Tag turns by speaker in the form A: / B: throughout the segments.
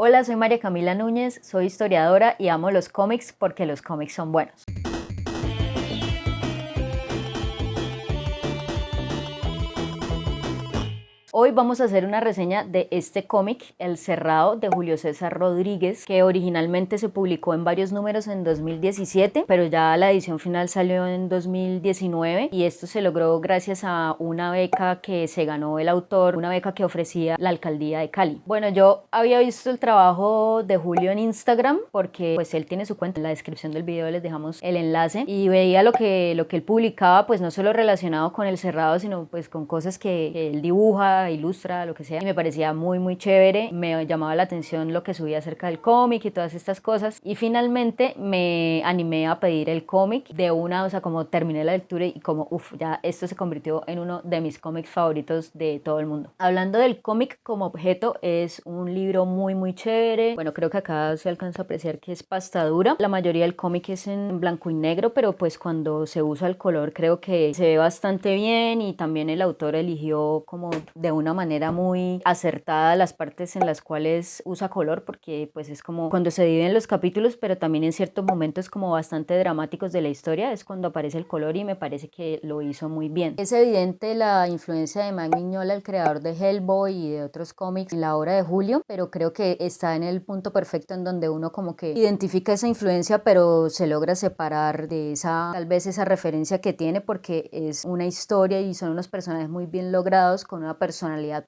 A: Hola, soy María Camila Núñez, soy historiadora y amo los cómics porque los cómics son buenos. Hoy vamos a hacer una reseña de este cómic, El Cerrado, de Julio César Rodríguez, que originalmente se publicó en varios números en 2017, pero ya la edición final salió en 2019 y esto se logró gracias a una beca que se ganó el autor, una beca que ofrecía la alcaldía de Cali. Bueno, yo había visto el trabajo de Julio en Instagram porque pues él tiene su cuenta, en la descripción del video les dejamos el enlace, y veía lo que él publicaba, pues no solo relacionado con El Cerrado, sino pues con cosas que él dibuja, ilustra, lo que sea, y me parecía muy chévere. Me llamaba la atención lo que subía acerca del cómic y todas estas cosas, y finalmente me animé a pedir el cómic de una, o sea, como terminé la lectura y como ya esto se convirtió en uno de mis cómics favoritos de todo el mundo. Hablando del cómic como objeto, es un libro muy chévere. Bueno, creo que acá se alcanza a apreciar que es pasta dura. La mayoría del cómic es en blanco y negro, pero pues cuando se usa el color creo que se ve bastante bien, y también el autor eligió como de una manera muy acertada las partes en las cuales usa color, porque pues es como cuando se dividen los capítulos, pero también en ciertos momentos como bastante dramáticos de la historia es cuando aparece el color, y me parece que lo hizo muy bien. Es evidente la influencia de Mike Mignola, el creador de Hellboy y de otros cómics, en la obra de Julio, pero creo que está en el punto perfecto en donde uno como que identifica esa influencia, pero se logra separar de esa, tal vez esa referencia que tiene, porque es una historia y son unos personajes muy bien logrados, con una personalidad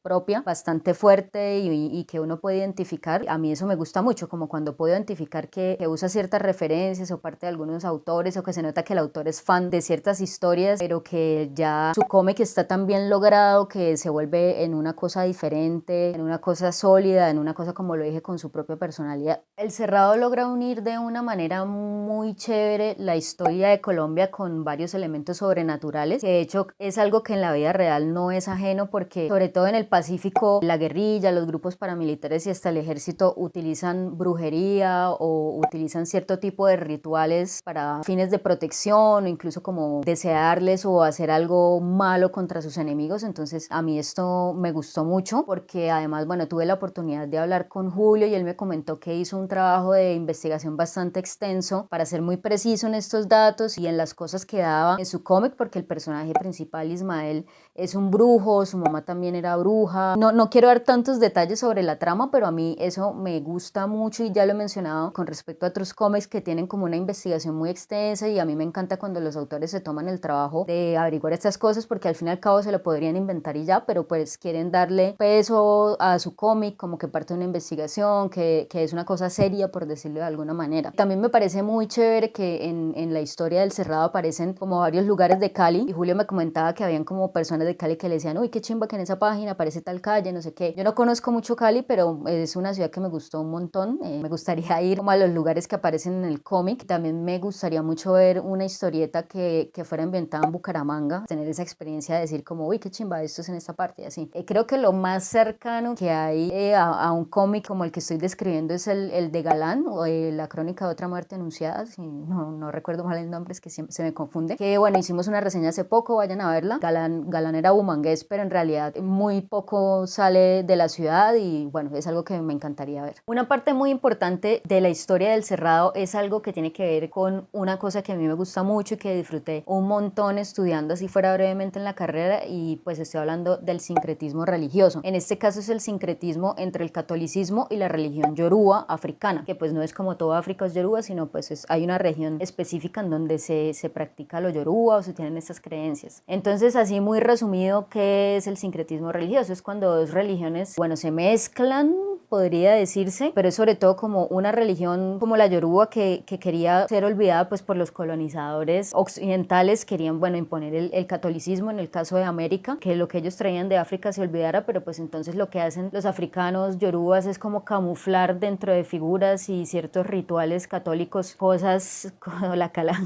A: propia bastante fuerte y que uno puede identificar. A mí eso me gusta mucho, como cuando puedo identificar que usa ciertas referencias o parte de algunos autores, o que se nota que el autor es fan de ciertas historias, pero que ya su cómic está tan bien logrado que se vuelve en una cosa diferente, en una cosa sólida, en una cosa, como lo dije, con su propia personalidad. El Cerrado logra unir de una manera muy chévere la historia de Colombia con varios elementos sobrenaturales, que de hecho es algo que en la vida real no es ajeno, porque sobre todo en el Pacífico la guerrilla, los grupos paramilitares y hasta el ejército utilizan brujería o utilizan cierto tipo de rituales para fines de protección, o incluso como desearles o hacer algo malo contra sus enemigos. Entonces a mí esto me gustó mucho, porque además, bueno, tuve la oportunidad de hablar con Julio y él me comentó que hizo un trabajo de investigación bastante extenso para ser muy preciso en estos datos y en las cosas que daba en su cómic, porque el personaje principal, Ismael, es un brujo, su mamá también era bruja. No quiero dar tantos detalles sobre la trama, pero a mí eso me gusta mucho, y ya lo he mencionado con respecto a otros cómics que tienen como una investigación muy extensa, y a mí me encanta cuando los autores se toman el trabajo de averiguar estas cosas, porque al fin y al cabo se lo podrían inventar y ya, pero pues quieren darle peso a su cómic como que parte de una investigación, que es una cosa seria, por decirlo de alguna manera. También me parece muy chévere que en la historia del Cerrado aparecen como varios lugares de Cali, y Julio me comentaba que habían como personas de Cali que le decían, uy, qué chimba que en esa página aparece tal calle, no sé qué. Yo no conozco mucho Cali, pero es una ciudad que me gustó un montón. Me gustaría ir como a los lugares que aparecen en el cómic. También me gustaría mucho ver una historieta que fuera ambientada en Bucaramanga, tener esa experiencia de decir como, uy, qué chimba, esto es en esta parte, y así. Creo que lo más cercano que hay a un cómic como el que estoy describiendo es el de Galán, o La crónica de otra muerte anunciada, si no recuerdo mal el nombre, es que siempre se me confunde. Que bueno, hicimos una reseña hace poco, vayan a verla. Galán era bumangués, pero en realidad muy poco sale de la ciudad, y bueno, es algo que me encantaría ver. Una parte muy importante de la historia del Cerrado es algo que tiene que ver con una cosa que a mí me gusta mucho y que disfruté un montón estudiando, así fuera brevemente en la carrera, y pues estoy hablando del sincretismo religioso. En este caso es el sincretismo entre el catolicismo y la religión yoruba africana, que pues no es como todo África es yoruba, sino pues hay una región específica en donde se practica lo yoruba o se tienen estas creencias. Entonces, así muy resumido, ¿qué es el sincretismo religioso? Es cuando dos religiones, bueno, se mezclan, podría decirse, pero es sobre todo como una religión como la yoruba que quería ser olvidada pues por los colonizadores occidentales, querían, bueno, imponer el catolicismo en el caso de América, que lo que ellos traían de África se olvidara, pero pues entonces lo que hacen los africanos yorubas es como camuflar dentro de figuras y ciertos rituales católicos cosas como la cala.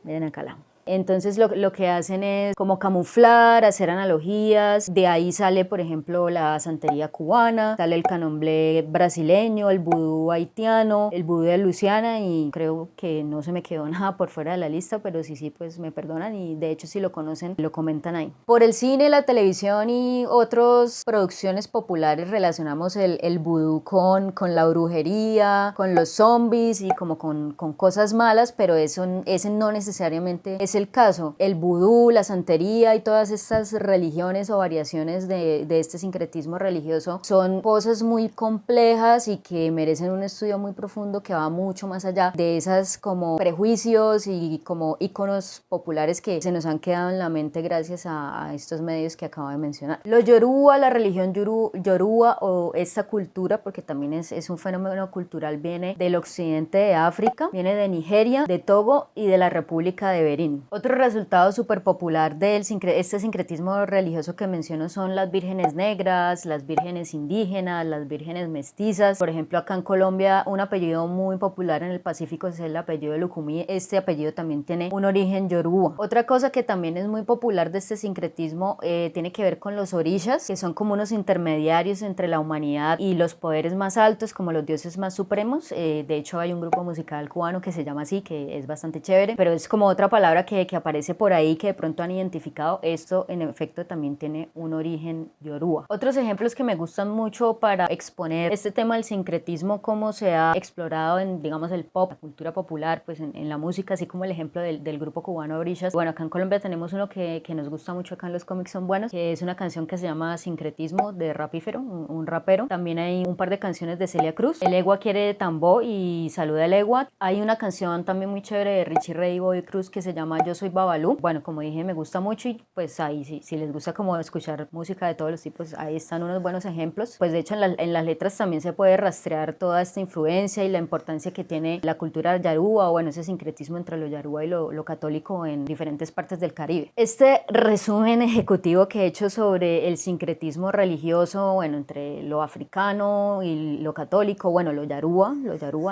A: Miren acá. Entonces lo que hacen es como camuflar, hacer analogías. De ahí sale, por ejemplo, la santería cubana, sale el candomblé brasileño, el vudú haitiano, el vudú de Luisiana, y creo que no se me quedó nada por fuera de la lista, pero sí, pues me perdonan, y de hecho si lo conocen, lo comentan ahí. Por el cine, la televisión y otras producciones populares relacionamos el vudú con la brujería, con los zombies y como con cosas malas, pero ese no necesariamente es el caso. El vudú, la santería y todas estas religiones o variaciones de este sincretismo religioso son cosas muy complejas y que merecen un estudio muy profundo que va mucho más allá de esas como prejuicios y como íconos populares que se nos han quedado en la mente gracias a estos medios que acabo de mencionar. Los yoruba, la religión yoruba o esta cultura, porque también es un fenómeno cultural, viene del occidente de África, viene de Nigeria, de Togo y de la República de Benín. Otro resultado súper popular de este sincretismo religioso que menciono son las vírgenes negras, las vírgenes indígenas, las vírgenes mestizas. Por ejemplo, acá en Colombia un apellido muy popular en el Pacífico es el apellido de Lucumí. Este apellido también tiene un origen yoruba. Otra cosa que también es muy popular de este sincretismo tiene que ver con los orishas, que son como unos intermediarios entre la humanidad y los poderes más altos, como los dioses más supremos. De hecho hay un grupo musical cubano que se llama así, que es bastante chévere, pero es como otra palabra que aparece por ahí que de pronto han identificado. Esto en efecto también tiene un origen yoruba. Otros ejemplos que me gustan mucho para exponer este tema del sincretismo, cómo se ha explorado en, digamos, el pop, la cultura popular, pues en la música, así como el ejemplo del grupo cubano Orishas. Bueno, acá en Colombia tenemos uno que nos gusta mucho acá en Los Cómics Son Buenos, que es una canción que se llama Sincretismo, de Rapífero, un rapero. También hay un par de canciones de Celia Cruz, El Egua quiere tambor y Saluda el Egua. Hay una canción también muy chévere de Richie Ray y Bobby Cruz que se llama Yo Soy Babalú. Bueno, como dije, me gusta mucho, y pues ahí si les gusta como escuchar música de todos los tipos, ahí están unos buenos ejemplos. Pues de hecho en las letras también se puede rastrear toda esta influencia y la importancia que tiene la cultura yaruba, o bueno, ese sincretismo entre lo yaruba y lo católico en diferentes partes del Caribe. Este resumen ejecutivo que he hecho sobre el sincretismo religioso, bueno, entre lo africano y lo católico, bueno, lo yaruba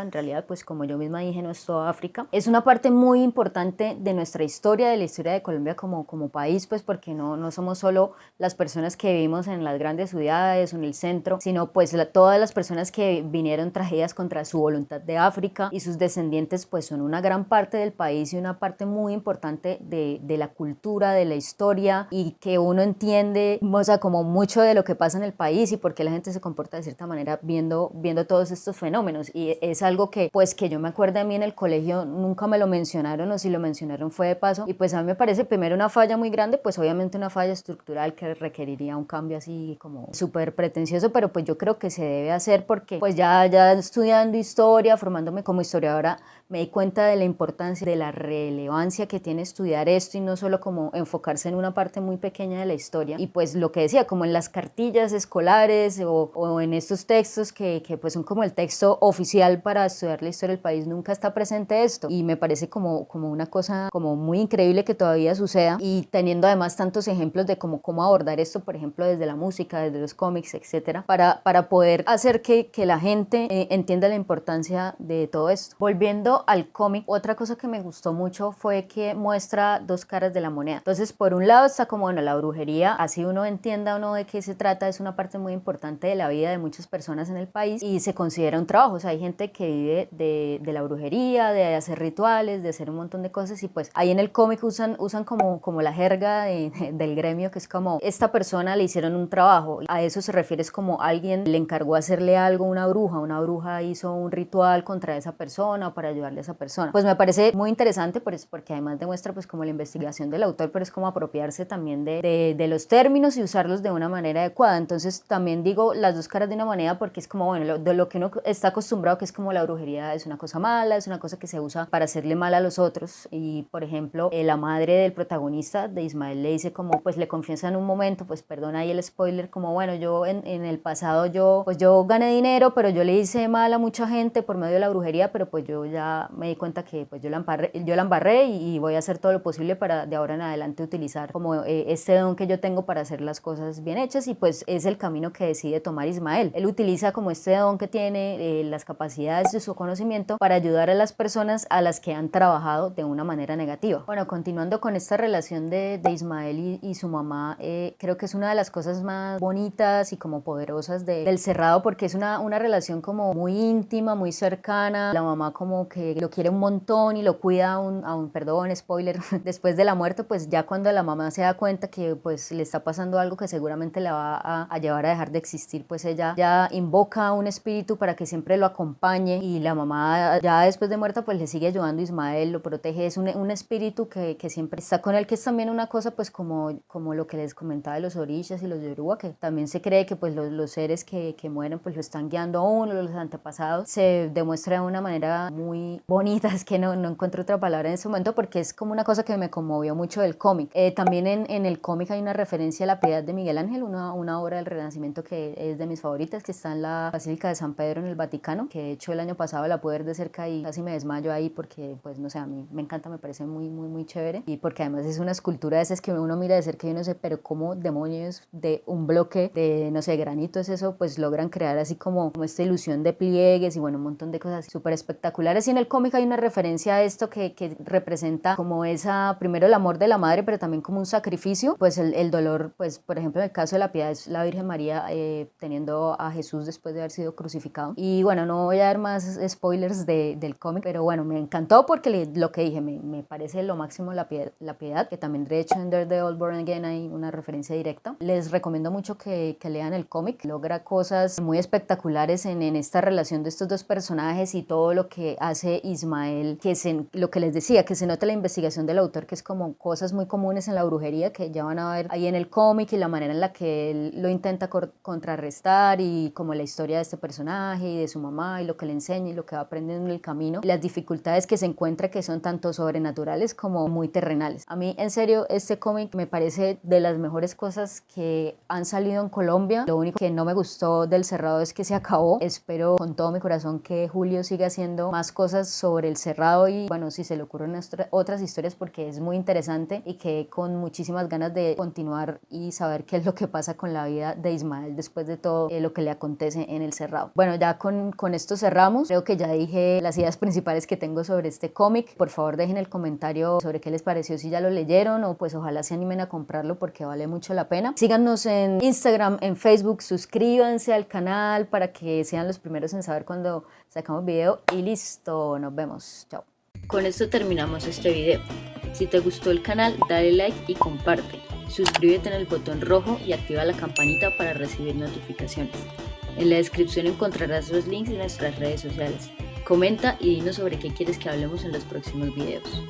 A: en realidad, pues como yo misma dije, no es toda África, es una parte muy importante de nuestra historia, de la historia de Colombia como país, pues porque no somos solo las personas que vivimos en las grandes ciudades o en el centro, sino pues todas las personas que vinieron traídas contra su voluntad de África, y sus descendientes pues son una gran parte del país y una parte muy importante de la cultura, de la historia, y que uno entiende, o sea, como mucho de lo que pasa en el país y por qué la gente se comporta de cierta manera viendo todos estos fenómenos. Y es algo que pues que yo me acuerdo, a mí en el colegio nunca me lo mencionaron, o si lo mencionaron fue de paso, y pues a mí me parece primero una falla muy grande, pues obviamente una falla estructural que requeriría un cambio así como súper pretencioso, pero pues yo creo que se debe hacer porque pues ya estudiando historia, formándome como historiadora, me di cuenta de la importancia, de la relevancia que tiene estudiar esto, y no solo como enfocarse en una parte muy pequeña de la historia. Y pues lo que decía, como en las cartillas escolares o en estos textos que pues son como el texto oficial para estudiar la historia del país, nunca está presente esto, y me parece como una cosa como muy increíble que todavía suceda, y teniendo además tantos ejemplos de cómo abordar esto, por ejemplo desde la música, desde los cómics, etcétera, para poder hacer que la gente entienda la importancia de todo esto. Volviendo al cómic, otra cosa que me gustó mucho fue que muestra dos caras de la moneda. Entonces, por un lado está como, bueno, la brujería, así uno entienda o no de qué se trata, es una parte muy importante de la vida de muchas personas en el país y se considera un trabajo. O sea, hay gente que vive de la brujería, de hacer rituales, de hacer un montón de cosas, y pues ahí en el cómic usan como la jerga del gremio, que es como, esta persona le hicieron un trabajo. A eso se refiere, es como alguien le encargó hacerle algo a una bruja hizo un ritual contra esa persona o para ayudarle a esa persona. Pues me parece muy interesante porque además demuestra pues como la investigación del autor, pero es como apropiarse también de los términos y usarlos de una manera adecuada. Entonces también digo las dos caras de una moneda, porque es como, bueno, de lo que uno está acostumbrado, que es como la brujería es una cosa mala, es una cosa que se usa para hacerle mal a los otros. Y por ejemplo la madre del protagonista de Ismael le dice como, pues le confiesa en un momento, pues perdona ahí el spoiler, como bueno, yo en el pasado yo gané dinero, pero yo le hice mal a mucha gente por medio de la brujería, pero pues yo ya me di cuenta que pues yo la embarré y voy a hacer todo lo posible para de ahora en adelante utilizar como este don que yo tengo para hacer las cosas bien hechas. Y pues es el camino que decide tomar Ismael. Él utiliza como este don que tiene, las capacidades de su conocimiento, para ayudar a las personas a las que han trabajado de una manera negativa. narrativa. Bueno, continuando con esta relación de Ismael y su mamá, creo que es una de las cosas más bonitas y como poderosas del Cerrado, porque es una relación como muy íntima, muy cercana. La mamá como que lo quiere un montón y lo cuida aún, perdón, spoiler, después de la muerte, pues ya cuando la mamá se da cuenta que pues le está pasando algo que seguramente la va a llevar a dejar de existir, pues ella ya invoca a un espíritu para que siempre lo acompañe, y la mamá ya después de muerta pues le sigue ayudando a Ismael, lo protege. Es un espíritu que siempre está con él, que es también una cosa pues como lo que les comentaba de los orishas y los yoruba, que también se cree que pues los seres que mueren pues lo están guiando a uno, los antepasados. Se demuestra de una manera muy bonita, es que no encuentro otra palabra en ese momento, porque es como una cosa que me conmovió mucho del cómic. También en el cómic hay una referencia a la Piedad de Miguel Ángel, una obra del Renacimiento que es de mis favoritas, que está en la Basílica de San Pedro en el Vaticano, que de hecho el año pasado la pude ver de cerca y casi me desmayo ahí, porque pues no sé, a mí me encanta, me parece muy chévere, y porque además es una escultura de esas que uno mira de cerca y uno sé, pero cómo demonios de un bloque de, no sé, granito es eso, pues logran crear así como esta ilusión de pliegues y bueno, un montón de cosas súper espectaculares. Y en el cómic hay una referencia a esto que representa como primero el amor de la madre, pero también como un sacrificio, pues el dolor, pues por ejemplo en el caso de la Piedad es la Virgen María teniendo a Jesús después de haber sido crucificado. Y bueno, no voy a dar más spoilers del cómic, pero bueno, me encantó porque lo que dije, me parece lo máximo la piedad, que también de hecho en Daredevil Born Again hay una referencia directa. Les recomiendo mucho que lean el cómic, logra cosas muy espectaculares en esta relación de estos dos personajes y todo lo que hace Ismael, lo que les decía, que se nota la investigación del autor, que es como cosas muy comunes en la brujería que ya van a ver ahí en el cómic, y la manera en la que él lo intenta contrarrestar, y como la historia de este personaje y de su mamá y lo que le enseña y lo que va aprendiendo en el camino, las dificultades que se encuentra, que son tanto sobrenaturales como muy terrenales. A mí en serio este cómic me parece de las mejores cosas que han salido en Colombia. Lo único que no me gustó del Cerrado es que se acabó. Espero con todo mi corazón que Julio siga haciendo más cosas sobre el Cerrado, y bueno, si se le ocurren otras historias, porque es muy interesante, y que con muchísimas ganas de continuar y saber qué es lo que pasa con la vida de Ismael después de todo lo que le acontece en el Cerrado. Bueno, ya con esto cerramos. Creo que ya dije las ideas principales que tengo sobre este cómic. Por favor dejen el comentario sobre qué les pareció, si ya lo leyeron, o pues ojalá se animen a comprarlo porque vale mucho la pena. Síganos en Instagram, en Facebook, suscríbanse al canal para que sean los primeros en saber cuando sacamos video, y listo, nos vemos, chao. Con esto terminamos este video. Si te gustó el canal, dale like y comparte. Suscríbete en el botón rojo y activa la campanita para recibir notificaciones. En la descripción encontrarás los links de nuestras redes sociales. Comenta y dinos sobre qué quieres que hablemos en los próximos videos.